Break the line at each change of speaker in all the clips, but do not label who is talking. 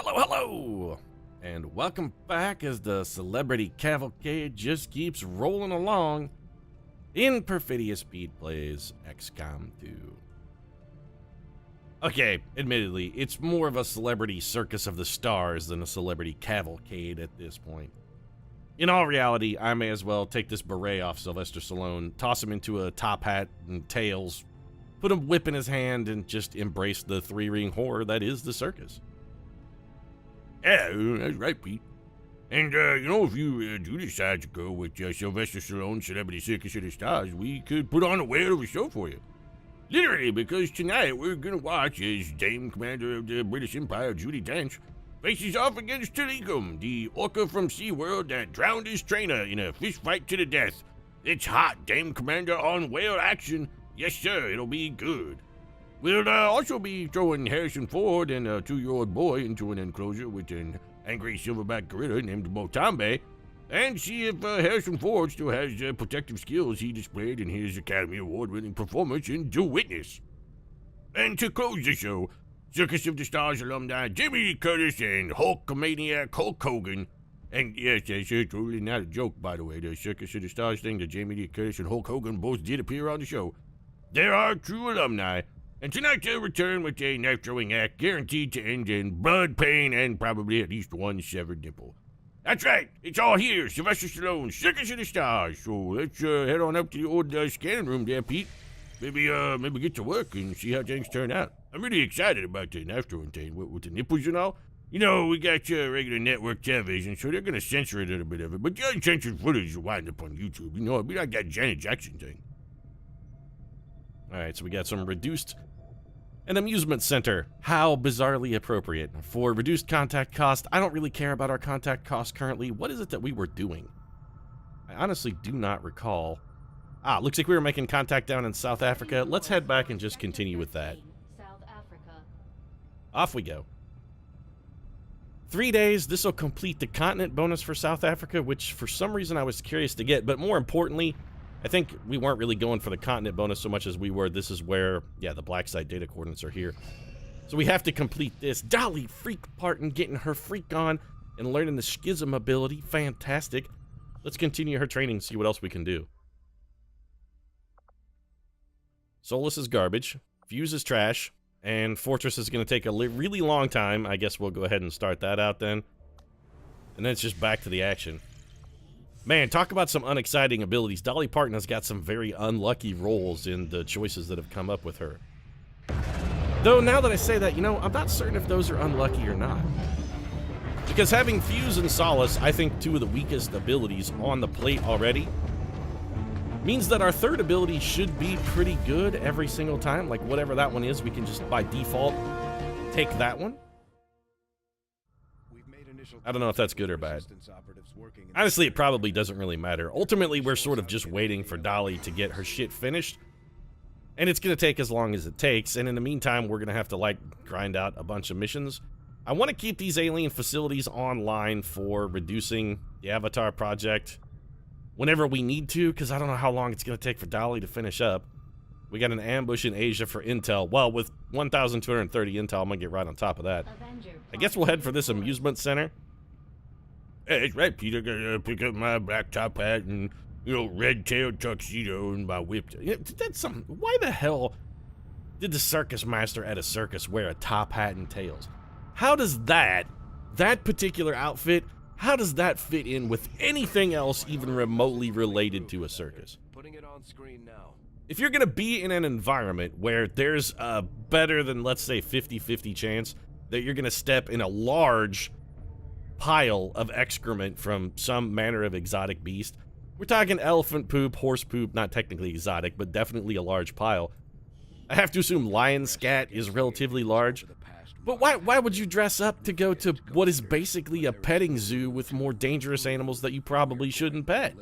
Hello, and welcome back as the celebrity cavalcade just keeps rolling along in Perfidious Speed Plays XCOM 2. Okay, admittedly, it's more of a celebrity circus of the stars than a celebrity cavalcade at this point. In all reality, I may as well take this beret off Sylvester Stallone, toss him into a top hat and tails, put a whip in his hand, and just embrace the three-ring horror that is the circus.
Yeah, that's right, Pete. And, if you do decide to go with Sylvester Stallone's Celebrity Circus of the Stars, we could put on a whale of a show for you. Literally, because tonight we're gonna watch as Dame Commander of the British Empire, Judi Dench, faces off against Talikum, the orca from SeaWorld that drowned his trainer in a fish fight to the death. It's hot, Dame Commander on whale action. Yes, sir, it'll be good. We'll also be throwing Harrison Ford and a 2-year-old boy into an enclosure with an angry silverback gorilla named Motambe, and see if Harrison Ford still has protective skills he displayed in his Academy Award-winning performance in The Witness. And to close the show, Circus of the Stars alumni Jamie Lee Curtis and Hulkamaniac Hulk Hogan. And yes, that's totally not a joke, by the way. The Circus of the Stars thing that Jamie Lee Curtis and Hulk Hogan both did appear on the show. There are true alumni. And tonight they'll return with a knife-throwing act guaranteed to end in blood, pain, and probably at least one severed nipple. That's right, it's all here, Sylvester Stallone's Circus of the Stars. So let's head on up to the old scanning room there, Pete. Maybe get to work and see how things turn out. I'm really excited about the knife-throwing thing with the nipples and all. You know, we got regular network television, so they're gonna censor a little bit of it. But the uncensored footage will wind up on YouTube. You know, it'll be like that Janet Jackson thing.
Alright, so we got some reduced... An amusement center. How bizarrely appropriate. For reduced contact cost, I don't really care about our contact cost currently. What is it that we were doing? I honestly do not recall. Looks like we were making contact down in South Africa. Let's head back and just continue with that.
South Africa.
Off we go. 3 days, this will complete the continent bonus for South Africa, which for some reason I was curious to get, but more importantly, I think we weren't really going for the continent bonus so much as we were. This is where, yeah, the black site data coordinates are here. So we have to complete this. Dolly freak part and getting her freak on and learning the schism ability. Fantastic. Let's continue her training and see what else we can do. Solus is garbage. Fuse is trash. And Fortress is going to take a really long time. I guess we'll go ahead and start that out then. And then it's just back to the action. Man, talk about some unexciting abilities. Dolly Parton has got some very unlucky rolls in the choices that have come up with her. Though, now that I say that, you know, I'm not certain if those are unlucky or not. Because having Fuse and Solace, I think two of the weakest abilities on the plate already, means that our third ability should be pretty good every single time. Like, whatever that one is, we can just, by default, take that one. I don't know if that's good or bad. Honestly, it probably doesn't really matter. Ultimately, we're sort of just waiting for Dolly to get her shit finished. And it's going to take as long as it takes. And in the meantime, we're going to have to, like, grind out a bunch of missions. I want to keep these alien facilities online for reducing the Avatar project whenever we need to, because I don't know how long it's going to take for Dolly to finish up. We got an ambush in Asia for intel. Well, with 1,230 intel, I'm going to get right on top of that. I guess we'll head for this amusement center.
Hey, that's right, Peter. Gotta pick up my black top hat and, red-tailed tuxedo and my whip.
That's something. Why the hell did the circus master at a circus wear a top hat and tails? How does that particular outfit, how does that fit in with anything else even remotely related to a circus?
Putting it on screen now.
If you're gonna be in an environment where there's a better than, let's say, 50-50 chance that you're gonna step in a large pile of excrement from some manner of exotic beast. We're talking elephant poop, horse poop, not technically exotic, but definitely a large pile. I have to assume lion scat is relatively large. But why would you dress up to go to what is basically a petting zoo with more dangerous animals that you probably shouldn't pet?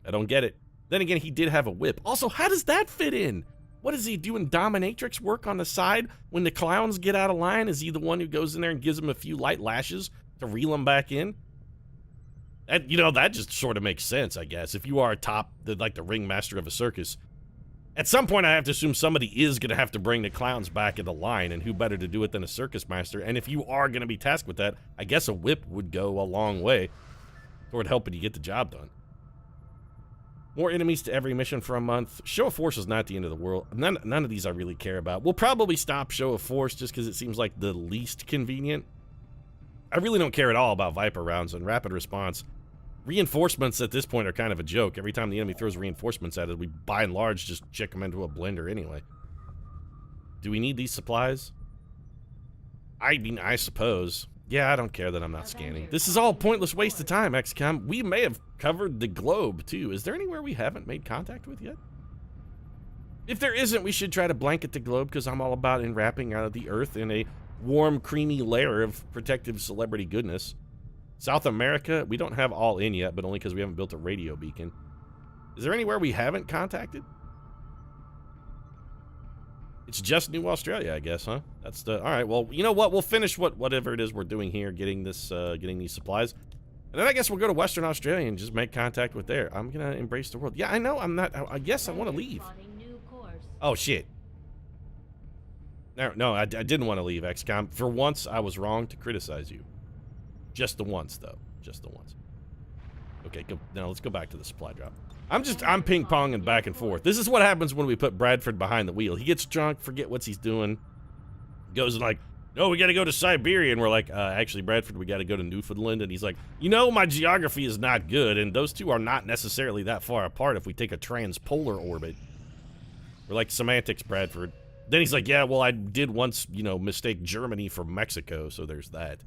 I don't get it. Then again, he did have a whip. Also, how does that fit in? What is he doing, dominatrix work on the side? When the clowns get out of line, is he the one who goes in there and gives them a few light lashes to reel them back in? That just sort of makes sense, I guess. If you are the ringmaster of a circus, At some point, I have to assume somebody is going to have to bring the clowns back into line, and who better to do it than a circus master? And if you are going to be tasked with that, I guess a whip would go a long way toward helping you get the job done. More enemies to every mission for a month. Show of Force is not the end of the world. None of these I really care about. We'll probably stop Show of Force just because it seems like the least convenient. I really don't care at all about Viper rounds and rapid response. Reinforcements at this point are kind of a joke. Every time the enemy throws reinforcements at it, we by and large just check them into a blender anyway. Do we need these supplies? I mean, I suppose. Yeah, I don't care that I'm not scanning. This is all pointless waste of time, XCOM. We may have covered the globe, too. Is there anywhere we haven't made contact with yet? If there isn't, we should try to blanket the globe, because I'm all about enwrapping out of the Earth in a warm, creamy layer of protective celebrity goodness. South America, we don't have all in yet, but only because we haven't built a radio beacon. Is there anywhere we haven't contacted? It's just New Australia, I guess, huh? That's the... All right, well, you know what? We'll finish whatever it is we're doing here, getting these supplies. And then I guess we'll go to Western Australia and just make contact with there. I'm going to embrace the world. Yeah, I know I'm not... Yes, I want to leave. Oh, shit. No, I didn't want to leave, XCOM. For once, I was wrong to criticize you. Just the once, though. Just the once. Okay, now let's go back to the supply drop. I'm ping-ponging back and forth. This is what happens when we put Bradford behind the wheel. He gets drunk, forget what he's doing. Goes and like, no, we gotta go to Siberia. And we're like, actually, Bradford, we gotta go to Newfoundland. And he's like, you know, my geography is not good. And those two are not necessarily that far apart if we take a transpolar orbit. We're like, semantics, Bradford. Then he's like, yeah, well, I did once, you know, mistake Germany for Mexico, so there's that.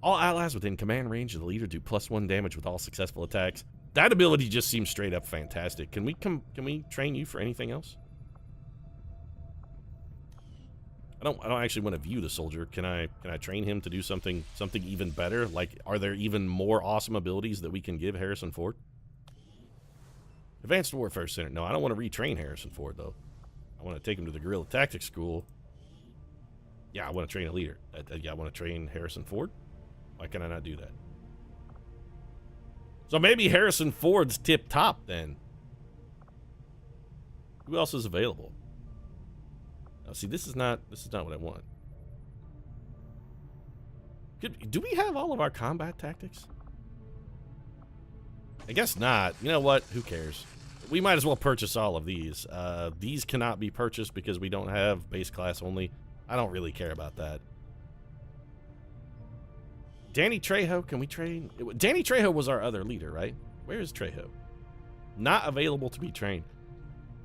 All allies within command range of the leader do +1 damage with all successful attacks. That ability just seems straight up fantastic. Can we train you for anything else? I don't actually want to view the soldier. Can I train him to do something even better? Like, are there even more awesome abilities that we can give Harrison Ford? Advanced Warfare Center. No, I don't want to retrain Harrison Ford though. I want to take him to the Guerrilla Tactics School. Yeah, I want to train a leader. Yeah, I want to train Harrison Ford. Why can I not do that? So maybe Harrison Ford's tip top then. Who else is available? Now, see, this is not what I want. Do we have all of our combat tactics? I guess not. You know what? Who cares? We might as well purchase all of these. These cannot be purchased because we don't have base class only. I don't really care about that. Danny Trejo, can we train? Danny Trejo was our other leader, right? Where is Trejo? Not available to be trained.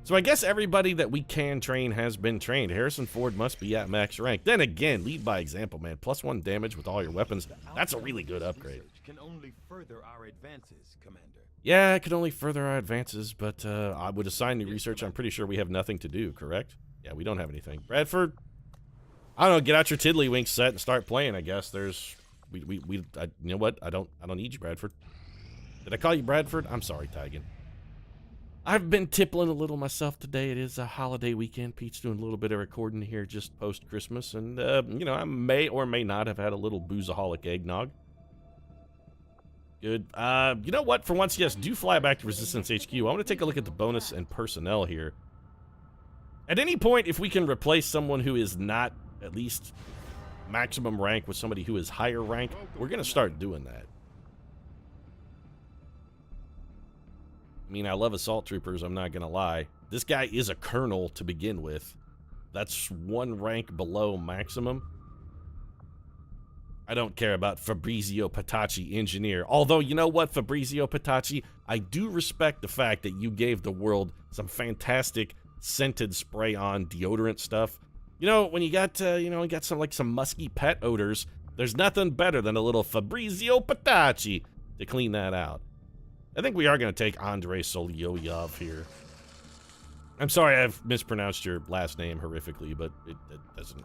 So I guess everybody that we can train has been trained. Harrison Ford must be at max rank. Then again, lead by example, man. +1 damage with all your weapons. That's a really good upgrade.
Can only further our advances, Commander.
Yeah, it could only further our advances, but I would assign new research. I'm pretty sure we have nothing to do, correct? Yeah, we don't have anything. Bradford, I don't know, get out your tiddlywink set and start playing, I guess. There's... you know what? I don't need you, Bradford. Did I call you Bradford? I'm sorry, Tigan. I've been tippling a little myself today. It is a holiday weekend. Pete's doing a little bit of recording here just post-Christmas. And, you know, I may or may not have had a little boozaholic eggnog. Good. You know what? For once, yes, do fly back to Resistance HQ. I want to take a look at the bonus and personnel here. At any point, if we can replace someone who is not at least maximum rank with somebody who is higher rank, we're going to start doing that. I mean, I love assault troopers, I'm not going to lie. This guy is a colonel to begin with. That's one rank below maximum. I don't care about Fabrizio Patacci, engineer. Although, you know what, Fabrizio Patacci? I do respect the fact that you gave the world some fantastic scented spray-on deodorant stuff. You know, when you got, you got some musky pet odors, there's nothing better than a little Fabrizio Patacci to clean that out. I think we are going to take Andrei Solyoyov here. I'm sorry I've mispronounced your last name horrifically, but it doesn't...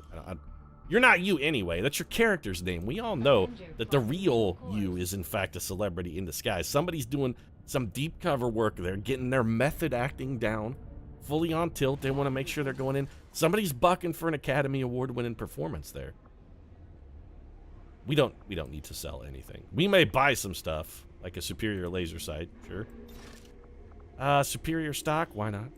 you're not you anyway. That's your character's name. We all know that the real you is, in fact, a celebrity in disguise. Somebody's doing some deep cover work there, getting their method acting down, fully on tilt. They want to make sure they're going in. Somebody's bucking for an Academy Award-winning performance there. We don't need to sell anything. We may buy some stuff, like a superior laser sight, sure. Superior stock, why not?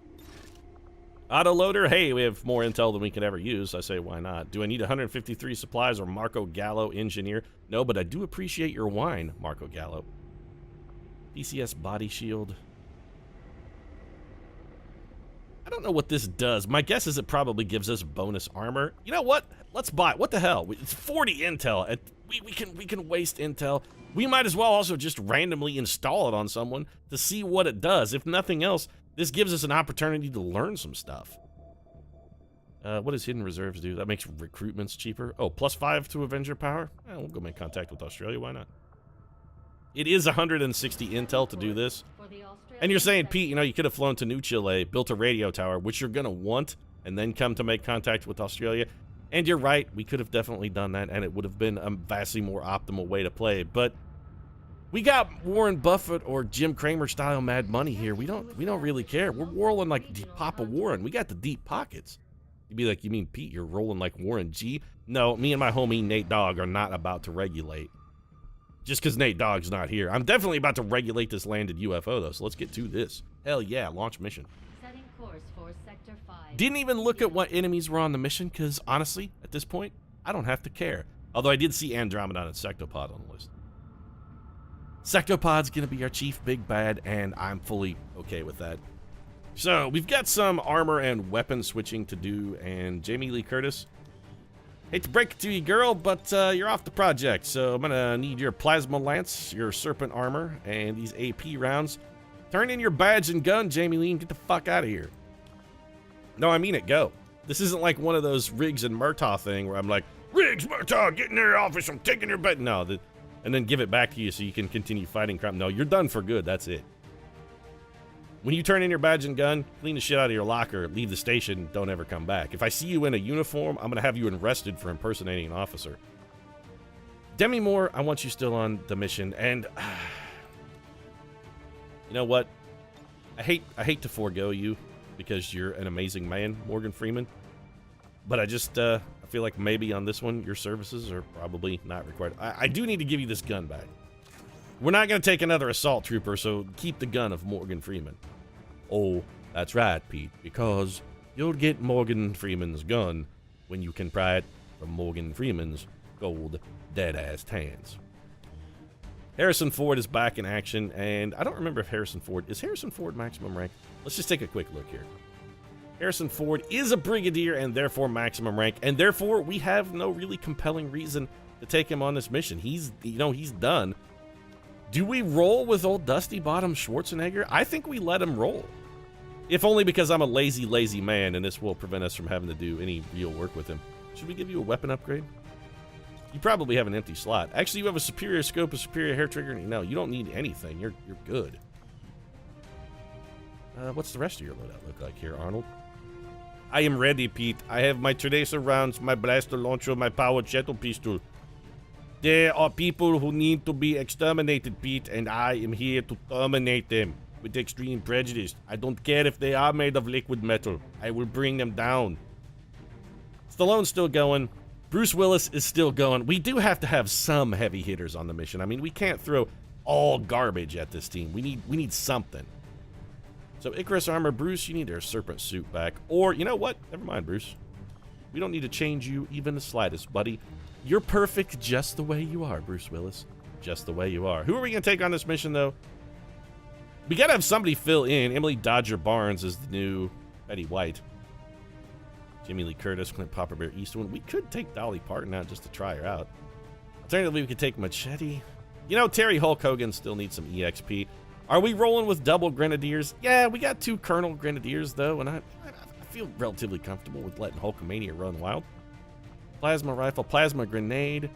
Autoloader, hey, we have more intel than we could ever use. I say, why not? Do I need 153 supplies or Marco Gallo engineer? No, but I do appreciate your wine, Marco Gallo. PCS body shield. I don't know what this does. My guess is it probably gives us bonus armor. You know what? Let's buy it. What the hell? It's 40 intel. We can waste intel. We might as well also just randomly install it on someone to see what it does. If nothing else, this gives us an opportunity to learn some stuff. What does hidden reserves do? That makes recruitments cheaper. Oh, +5 to Avenger power? We'll go make contact with Australia. Why not? It is 160 intel to do this. And you're saying, Pete, you know, you could have flown to New Chile, built a radio tower, which you're going to want, and then come to make contact with Australia. And you're right, we could have definitely done that, and it would have been a vastly more optimal way to play. But we got Warren Buffett or Jim Cramer style mad money here. We don't really care. We're rolling like Papa Warren. We got the deep pockets. You'd be like, you mean, Pete, you're rolling like Warren G? No, me and my homie Nate Dogg are not about to regulate. Just because Nate Dogg's not here. I'm definitely about to regulate this landed UFO, though, so let's get to this. Hell yeah, launch mission.
Setting course for Sector 5.
Didn't even look at what enemies were on the mission, because honestly, at this point, I don't have to care. Although I did see Andromedon and Sectopod on the list. Sectopod's going to be our chief big bad, and I'm fully okay with that. So, we've got some armor and weapon switching to do, and Jamie Lee Curtis, hate to break it to you, girl, but you're off the project, so I'm gonna need your plasma lance, your serpent armor, and these AP rounds. Turn in your badge and gun, Jamie Lee, and get the fuck out of here. No, I mean it, go. This isn't like one of those Riggs and Murtaugh thing where I'm like, Riggs, Murtaugh, get in their office, I'm taking your bed. No, and then give it back to you so you can continue fighting crime. No, you're done for good, that's it. When you turn in your badge and gun, clean the shit out of your locker, leave the station, don't ever come back. If I see you in a uniform, I'm going to have you arrested for impersonating an officer. Demi Moore, I want you still on the mission, and you know what? I hate to forego you because you're an amazing man, Morgan Freeman, but I just I feel like maybe on this one, your services are probably not required. I do need to give you this gun back. We're not going to take another assault trooper, so keep the gun of Morgan Freeman. Oh, that's right, Pete, because you'll get Morgan Freeman's gun when you can pry it from Morgan Freeman's gold dead-ass hands. Harrison Ford is back in action, and I don't remember if Harrison Ford maximum rank? Let's just take a quick look here. Harrison Ford is a brigadier and therefore maximum rank, and therefore we have no really compelling reason to take him on this mission. He's done. Do we roll with old Dusty Bottom Schwarzenegger? I think we let him roll. If only because I'm a lazy man, and this will prevent us from having to do any real work with him. Should we give you a weapon upgrade? You probably have an empty slot. Actually, you have a superior scope, a superior hair trigger. No, you don't need anything. You're good. What's the rest of your loadout look like here, Arnold? I am ready, Pete. I have my tracer rounds, my blaster launcher, my powered shuttle pistol. There are people who need to be exterminated, Pete, and I am here to terminate them with extreme prejudice. I don't care if they are made of liquid metal. I will bring them down. Stallone's still going. Bruce Willis is still going. We do have to have some heavy hitters on the mission. I mean, we can't throw all garbage at this team. We need something. So Icarus armor, Bruce, you need your serpent suit back. Or, you know what? Never mind, Bruce. We don't need to change you even the slightest, buddy. You're perfect just the way you are, Bruce Willis. Just the way you are. Who are we going to take on this mission, though? We got to have somebody fill in. Emily Dodger Barnes is the new Betty White. Jimmy Lee Curtis, Clint Popper Bear Eastwood. We could take Dolly Parton out just to try her out. Alternatively, we could take Machete. You know, Terry Hulk Hogan still needs some EXP. Are we rolling with double Grenadiers? Yeah, we got 2 Colonel Grenadiers, though, and I feel relatively comfortable with letting Hulkamania run wild. Plasma rifle, plasma grenade.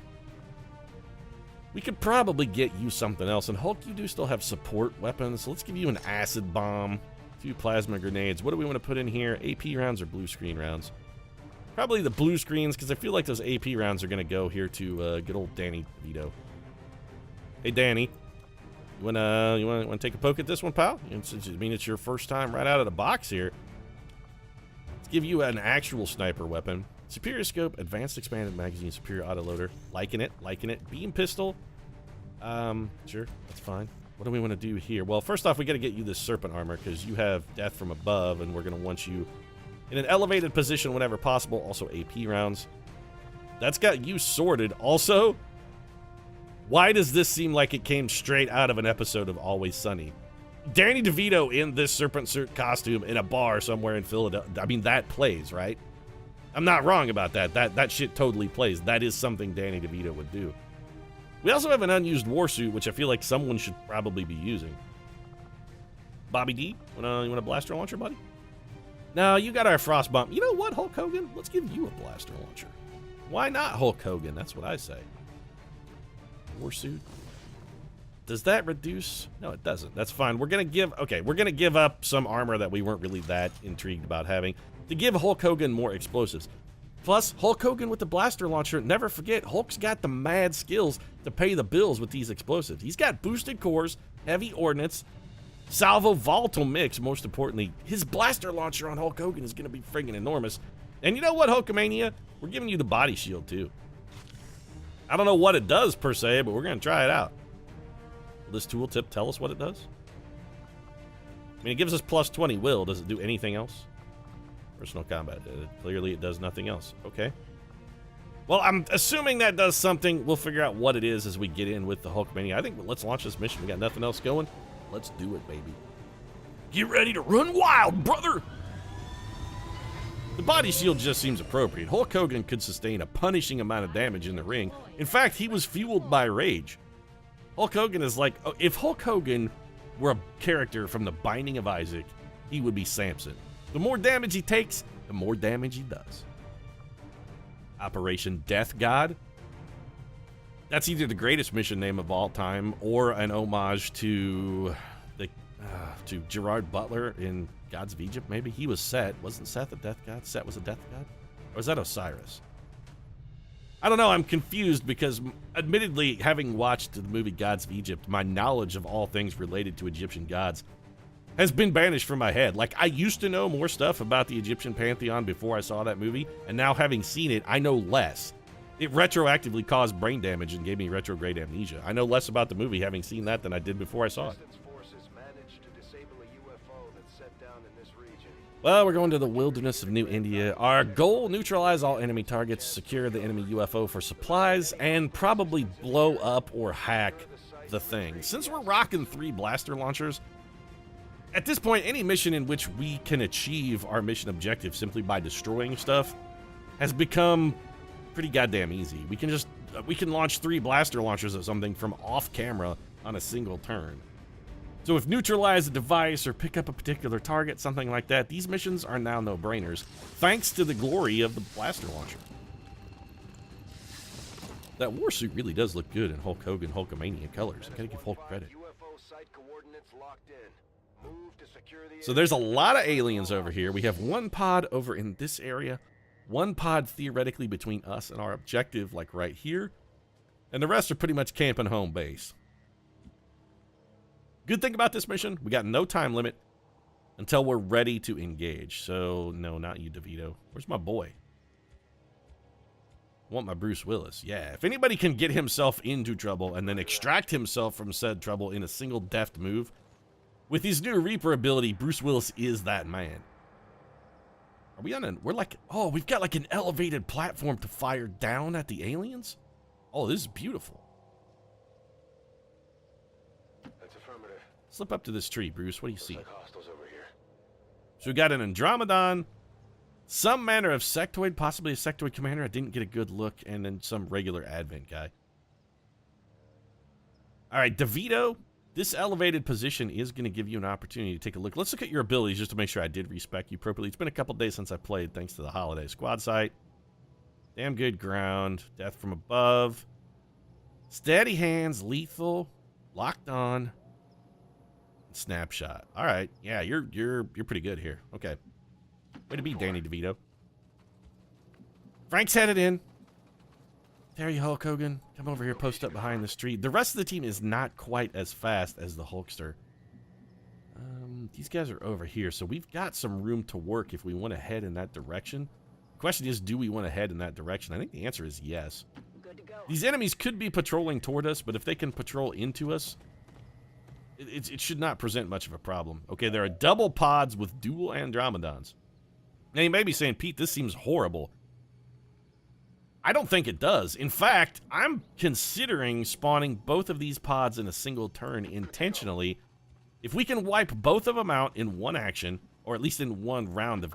We could probably get you something else. And Hulk, you do still have support weapons. So let's give you an acid bomb, 2 plasma grenades. What do we want to put in here? AP rounds or blue screen rounds? Probably the blue screens, because I feel like those AP rounds are going to go here to good old Danny DeVito. Hey, Danny. You want to take a poke at this one, pal? I mean, it's your first time right out of the box here. Let's give you an actual sniper weapon. Superior scope, advanced expanded magazine, superior autoloader. Liking it. Beam pistol. Sure, that's fine. What do we want to do here? Well, first off, we got to get you this serpent armor because you have death from above, and we're going to want you In an elevated position whenever possible. Also AP rounds. That's got you sorted. Also, why does this seem like it came straight out of an episode of Always Sunny? Danny DeVito in this serpent suit costume in a bar somewhere in Philadelphia. I mean, that plays, right? I'm not wrong about that. That shit totally plays. That is something Danny DeVito would do. We also have an unused war suit, which I feel like someone should probably be using. Bobby D, you want a blaster launcher, buddy? No, you got our frost bump. You know what, Hulk Hogan? Let's give you a blaster launcher. Why not Hulk Hogan? That's what I say. War suit. Does that reduce? No, it doesn't. That's fine. We're gonna give up some armor that we weren't really that intrigued about having to give Hulk Hogan more explosives. Plus, Hulk Hogan with the blaster launcher, never forget, Hulk's got the mad skills to pay the bills with these explosives. He's got boosted cores, heavy ordnance, salvo volatile mix, most importantly. His blaster launcher on Hulk Hogan is gonna be friggin' enormous. And you know what, Hulkamania? We're giving you the body shield too. I don't know what it does per se, but we're gonna try it out. Will this tooltip tell us what it does? I mean, it gives us plus 20 will. Does it do anything else? Personal combat. Clearly, it does nothing else. Okay. Well, I'm assuming that does something. We'll figure out what it is as we get in with the Hulkamania. I think let's launch this mission. We got nothing else going. Let's do it, baby. Get ready to run wild, brother! The body shield just seems appropriate. Hulk Hogan could sustain a punishing amount of damage in the ring. In fact, he was fueled by rage. Hulk Hogan is like, if Hulk Hogan were a character from The Binding of Isaac, he would be Samson. The more damage he takes, the more damage he does. Operation Death God. That's either the greatest mission name of all time or an homage to Gerard Butler in Gods of Egypt, maybe? He was Set. Wasn't Seth a death god? Set was a death god? Or was that Osiris? I don't know. I'm confused because, admittedly, having watched the movie Gods of Egypt, my knowledge of all things related to Egyptian gods has been banished from my head. Like, I used to know more stuff about the Egyptian pantheon before I saw that movie, and now having seen it, I know less. It retroactively caused brain damage and gave me retrograde amnesia. I know less about the movie having seen that than I did before I saw it. Well, we're going to the wilderness of New India. Our goal, neutralize all enemy targets, secure the enemy UFO for supplies, and probably blow up or hack the thing. Since we're rocking 3 blaster launchers, at this point, any mission in which we can achieve our mission objective simply by destroying stuff has become pretty goddamn easy. We can launch 3 blaster launchers at something from off camera on a single turn. So if neutralize a device or pick up a particular target, something like that, these missions are now no-brainers, thanks to the glory of the blaster launcher. That war suit really does look good in Hulk Hogan Hulkamania colors. I gotta give Hulk credit. So there's a lot of aliens over here. We have 1 pod over in this area, 1 pod theoretically between us and our objective, like right here, and the rest are pretty much camping home base. Good thing about this mission, we got no time limit until we're ready to engage. So, no, not you, DeVito. Where's my boy? I want my Bruce Willis. Yeah, if anybody can get himself into trouble and then extract himself from said trouble in a single deft move, with his new Reaper ability, Bruce Willis is that man. Are we on a... We're like... Oh, we've got like an elevated platform to fire down at the aliens? Oh, this is beautiful. Slip up to this tree, Bruce. What do you see? So we got an Andromedon, some manner of sectoid, possibly a sectoid commander. I didn't get a good look, and then some regular Advent guy. All right, DeVito, this elevated position is going to give you an opportunity to take a look. Let's look at your abilities just to make sure I did respec you properly. It's been a couple days since I played, thanks to the holiday. Squad sight, damn good ground, death from above, steady hands, lethal, locked on. Snapshot. All right. Yeah, you're pretty good here. Okay. Way to be, Danny DeVito. Frank's headed in. There you, Hulk Hogan. Come over here, post up behind this tree. The rest of the team is not quite as fast as the Hulkster. These guys are over here, so we've got some room to work if we want to head in that direction. The question is, do we want to head in that direction? I think the answer is yes. Good to go. These enemies could be patrolling toward us, but if they can patrol into us, it should not present much of a problem. Okay, there are double pods with dual Andromedons. Now, you may be saying, Pete, this seems horrible. I don't think it does. In fact, I'm considering spawning both of these pods in a single turn intentionally. If we can wipe both of them out in one action, or at least in one round of...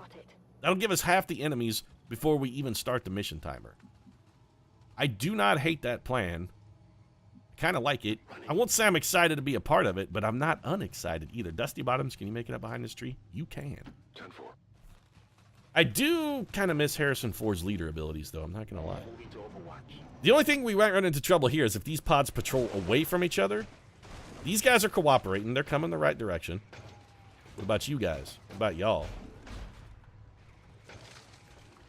That'll give us half the enemies before we even start the mission timer. I do not hate that plan. I kind of like it. I won't say I'm excited to be a part of it, but I'm not unexcited either. Dusty Bottoms, can you make it up behind this tree? You can.
10-4.
I do kind of miss Harrison Ford's leader abilities, though. I'm not going to lie. The only thing we might run into trouble here is if these pods patrol away from each other. These guys are cooperating. They're coming the right direction. What about you guys? What about y'all?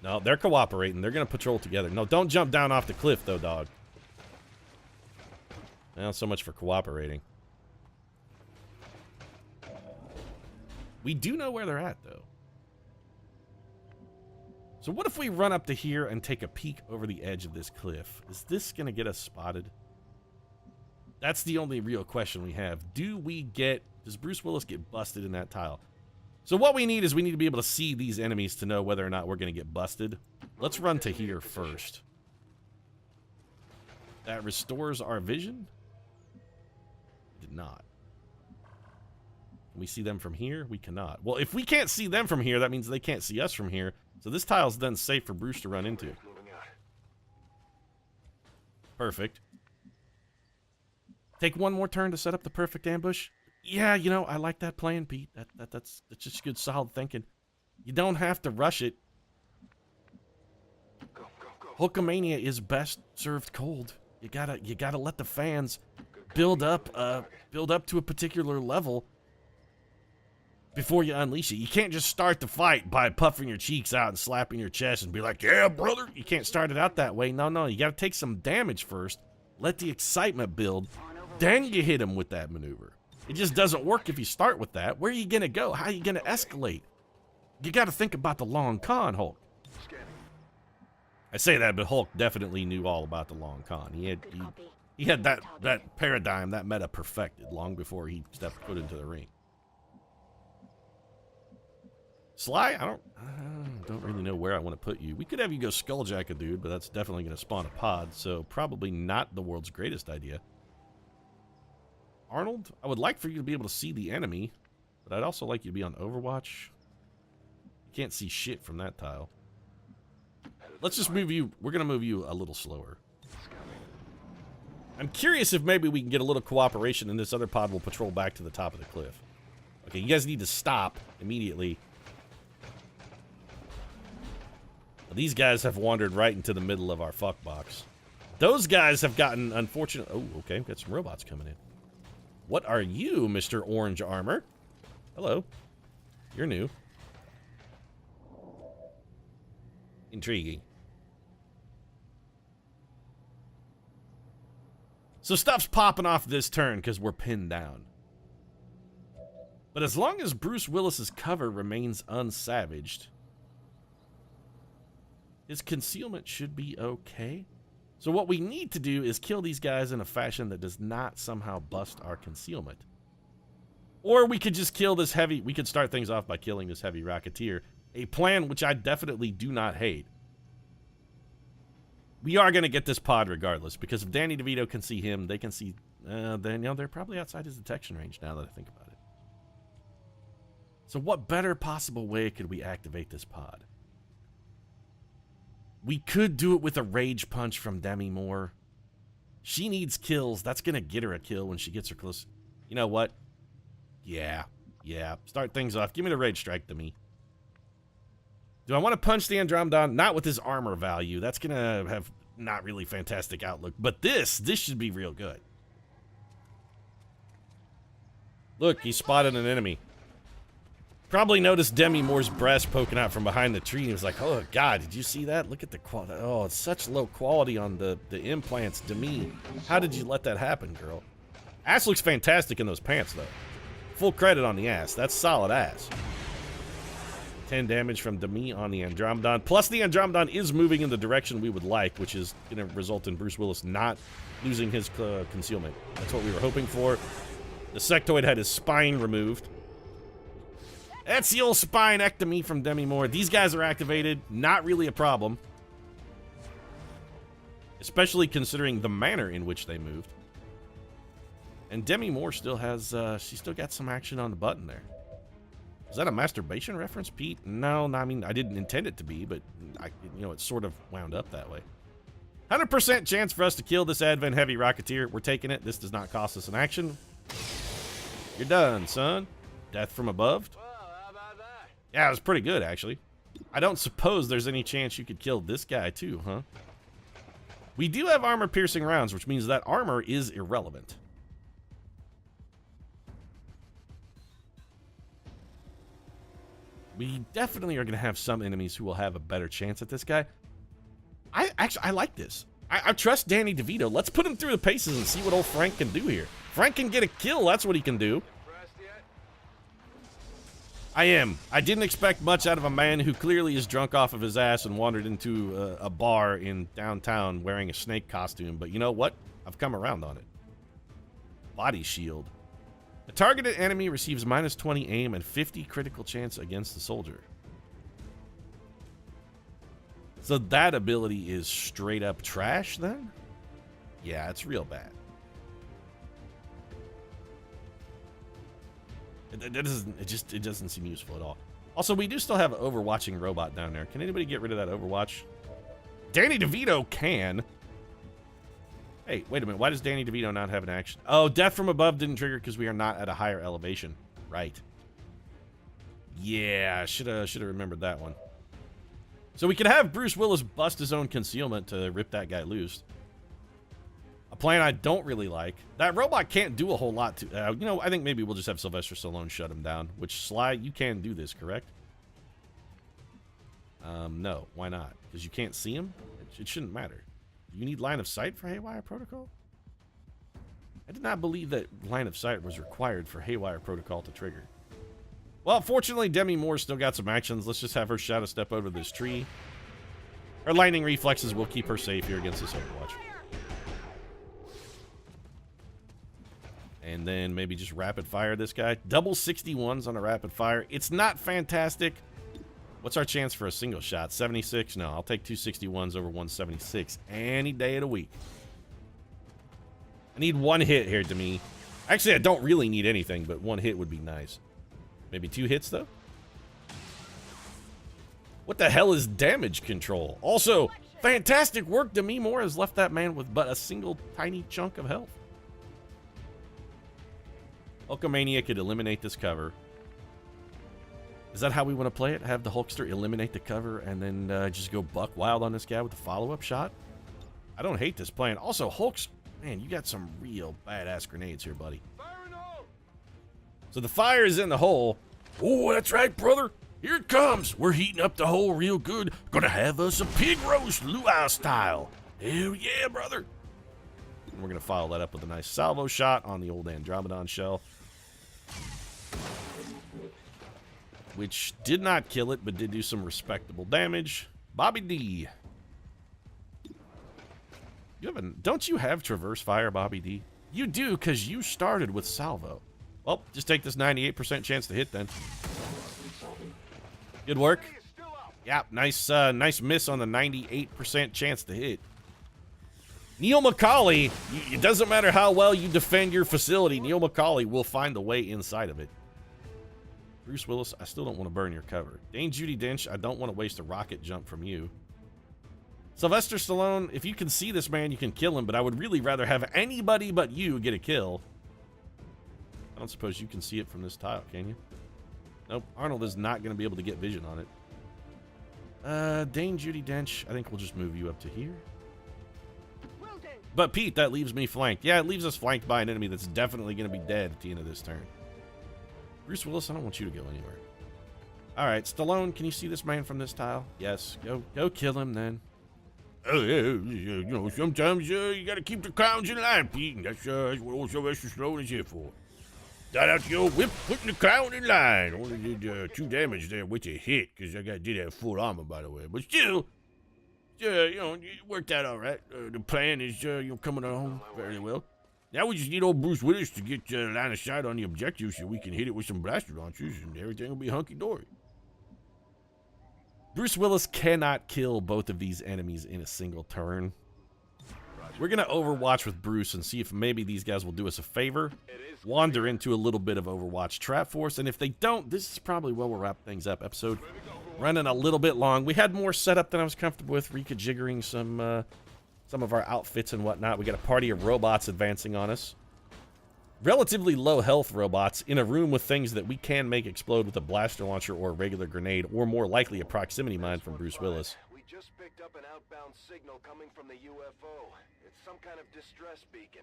No, they're cooperating. They're going to patrol together. No, don't jump down off the cliff, though, dog. Well, so much for cooperating. We do know where they're at, though. So what if we run up to here and take a peek over the edge of this cliff? Is this going to get us spotted? That's the only real question we have. Does Bruce Willis get busted in that tile? So what we need is we need to be able to see these enemies to know whether or not we're going to get busted. Let's run to here first. That restores our vision? Did not. Can we see them from here? We cannot. Well, if we can't see them from here, that means they can't see us from here. So this tile's then safe for Bruce to run into. Perfect. Take one more turn to set up the perfect ambush. Yeah, you know, I like that plan, Pete. That's just good, solid thinking. You don't have to rush it. Hulkamania is best served cold. You gotta let the fans build up to a particular level before you unleash it. You can't just start the fight by puffing your cheeks out and slapping your chest and be like, yeah, brother. You can't start it out that way. No, you gotta take some damage first. Let the excitement build. Then you hit him with that maneuver. It just doesn't work if you start with that. Where are you gonna go? How are you gonna escalate? You gotta think about the long con, Hulk. I say that, but Hulk definitely knew all about the long con. He had that paradigm, that meta perfected long before he stepped foot into the ring. Sly, I don't really know where I want to put you. We could have you go skulljack a dude, but that's definitely going to spawn a pod, so probably not the world's greatest idea. Arnold, I would like for you to be able to see the enemy, but I'd also like you to be on Overwatch. You can't see shit from that tile. Let's just move you. We're going to move you a little slower. I'm curious if maybe we can get a little cooperation and this other pod will patrol back to the top of the cliff. Okay, you guys need to stop immediately. These guys have wandered right into the middle of our fuck box. Those guys have gotten unfortunate. Oh, okay, we've got some robots coming in. What are you, Mr. Orange Armor? Hello. You're new. Intriguing. So stuff's popping off this turn because we're pinned down. But as long as Bruce Willis's cover remains unsavaged, his concealment should be okay. So what we need to do is kill these guys in a fashion that does not somehow bust our concealment. Or we could just kill this heavy... We could start things off by killing this heavy Rocketeer. A plan which I definitely do not hate. We are going to get this pod regardless, because if Danny DeVito can see him, they can see... then, you know, they're probably outside his detection range now that I think about it. So what better possible way could we activate this pod? We could do it with a rage punch from Demi Moore. She needs kills. That's going to get her a kill when she gets her close. You know what? Yeah. Start things off. Give me the rage strike, Demi. Do I want to punch the Andromedon? Not with his armor value. That's going to have not really fantastic outlook. But this should be real good. Look, he spotted an enemy. Probably noticed Demi Moore's breast poking out from behind the tree. And he was like, oh, God, did you see that? Look at the quality. Oh, it's such low quality on the implants, Demi. How did you let that happen, girl? Ass looks fantastic in those pants, though. Full credit on the ass. That's solid ass. 10 damage from Demi on the Andromedon. Plus, the Andromedon is moving in the direction we would like, which is going to result in Bruce Willis not losing his concealment. That's what we were hoping for. The sectoid had his spine removed. That's the old spinectomy from Demi Moore. These guys are activated. Not really a problem. Especially considering the manner in which they moved. And Demi Moore still has, she still got some action on the button there. Is that a masturbation reference, Pete? No, I mean, I didn't intend it to be, but, it sort of wound up that way. 100% chance for us to kill this Advent Heavy Rocketeer. We're taking it. This does not cost us an action. You're done, son. Death from above. Yeah, it was pretty good, actually. I don't suppose there's any chance you could kill this guy, too, huh? We do have armor-piercing rounds, which means that armor is irrelevant. We definitely are going to have some enemies who will have a better chance at this guy. I like this. I trust Danny DeVito. Let's put him through the paces and see what old Frank can do here. Frank can get a kill. That's what he can do. I am. I didn't expect much out of a man who clearly is drunk off of his ass and wandered into a bar in downtown wearing a snake costume. But you know what? I've come around on it. Body shield. A targeted enemy receives -20 aim and 50 critical chance against the soldier. So that ability is straight up trash then? Yeah, it's real bad. It doesn't seem useful at all. Also, we do still have an overwatching robot down there. Can anybody get rid of that overwatch? Danny DeVito can. Hey, wait a minute. Why does Danny DeVito not have an action? Oh, death from above didn't trigger because we are not at a higher elevation. Right. Yeah, should have remembered that one. So we could have Bruce Willis bust his own concealment to rip that guy loose. A plan I don't really like. That robot can't do a whole lot to... I think maybe we'll just have Sylvester Stallone shut him down. Which, Sly, you can do this, correct? No. Why not? Because you can't see him? It shouldn't matter. Do you need line of sight for Haywire Protocol? I did not believe that line of sight was required for Haywire Protocol to trigger. Well, fortunately, Demi Moore still got some actions. Let's just have her shadow step over this tree. Her lightning reflexes will keep her safe here against this Overwatch. And then maybe just rapid fire this guy. Double 61s on a rapid fire. It's not fantastic. What's our chance for a single shot? 76? No, I'll take 261s over 176 any day of the week. I need one hit here, Demi. Actually, I don't really need anything, but one hit would be nice. Maybe 2 hits, though? What the hell is damage control? Also, fantastic work. Demi Moore has left that man with but a single tiny chunk of health. Hulkamania could eliminate this cover. Is that how we want to play it? Have the Hulkster eliminate the cover and then just go buck wild on this guy with a follow-up shot? I don't hate this plan. Also, Hulk's... Man, you got some real badass grenades here, buddy. So the fire is in the hole. Oh, that's right, brother. Here it comes. We're heating up the hole real good. Gonna have us a pig roast, luau style. Hell yeah, brother. And we're gonna follow that up with a nice salvo shot on the old Andromedon shell. Which did not kill it, but did do some respectable damage. Bobby D. Don't you have Traverse Fire, Bobby D? You do, because you started with salvo. Well, just take this 98% chance to hit then. Good work. Yeah, nice miss on the 98% chance to hit. Neil McCauley, it doesn't matter how well you defend your facility, Neil McCauley will find a way inside of it. Bruce Willis, I still don't want to burn your cover. Dane Judi Dench, I don't want to waste a rocket jump from you. Sylvester Stallone, if you can see this man, you can kill him, but I would really rather have anybody but you get a kill. I don't suppose you can see it from this tile, can you? Nope, Arnold is not going to be able to get vision on it. Dane Judi Dench, I think we'll just move you up to here. But Pete, that leaves me flanked. Yeah, it leaves us flanked by an enemy that's definitely going to be dead at the end of this turn. Bruce Willis, I don't want you to go anywhere. All right, Stallone, can you see this man from this tile? Yes, go kill him then.
Oh, yeah, sometimes you got to keep the clowns in line, Pete, and that's what old Sylvester Stallone is here for. Got out the old whip, putting the clown in line. Only did 2 damage there with a hit, because I did have full armor, by the way. But still, it worked out all right. The plan is, coming along very well. Now we just need old Bruce Willis to get line of sight on the objective so we can hit it with some blaster launchers and everything will be hunky-dory.
Bruce Willis cannot kill both of these enemies in a single turn. We're going to Overwatch with Bruce and see if maybe these guys will do us a favor, wander into a little bit of Overwatch Trap Force, and if they don't, this is probably where we'll wrap things up. Episode running a little bit long. We had more setup than I was comfortable with, rejiggering some of our outfits and whatnot. We got a party of robots advancing on us. Relatively low health robots in a room with things that we can make explode with a blaster launcher or a regular grenade, or more likely a proximity mine from Bruce Willis.
We just picked up an outbound signal coming from the UFO. It's some kind of distress beacon.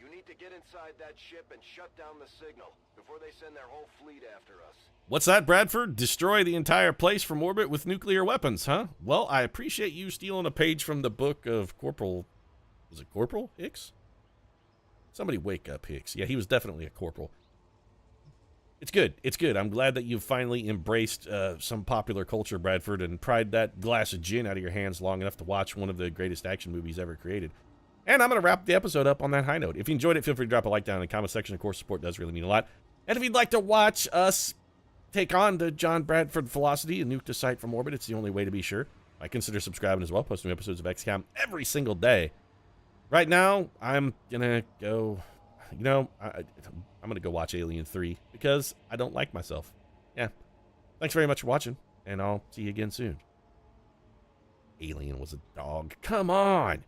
You need to get inside that ship and shut down the signal before they send their whole fleet after us.
What's that, Bradford? Destroy the entire place from orbit with nuclear weapons, huh? Well, I appreciate you stealing a page from the book of Corporal... Was it Corporal Hicks? Somebody wake up, Hicks. Yeah, he was definitely a corporal. It's good. It's good. I'm glad that you've finally embraced some popular culture, Bradford, and pried that glass of gin out of your hands long enough to watch one of the greatest action movies ever created. And I'm going to wrap the episode up on that high note. If you enjoyed it, feel free to drop a like down in the comment section. Of course, support does really mean a lot. And if you'd like to watch us take on the John Bradford Velocity and nuke the site from orbit, it's the only way to be sure. I consider subscribing as well, posting new episodes of XCOM every single day. Right now, I'm going to go, you know, I'm going to go watch Alien 3 because I don't like myself. Yeah. Thanks very much for watching, and I'll see you again soon. Alien was a dog. Come on!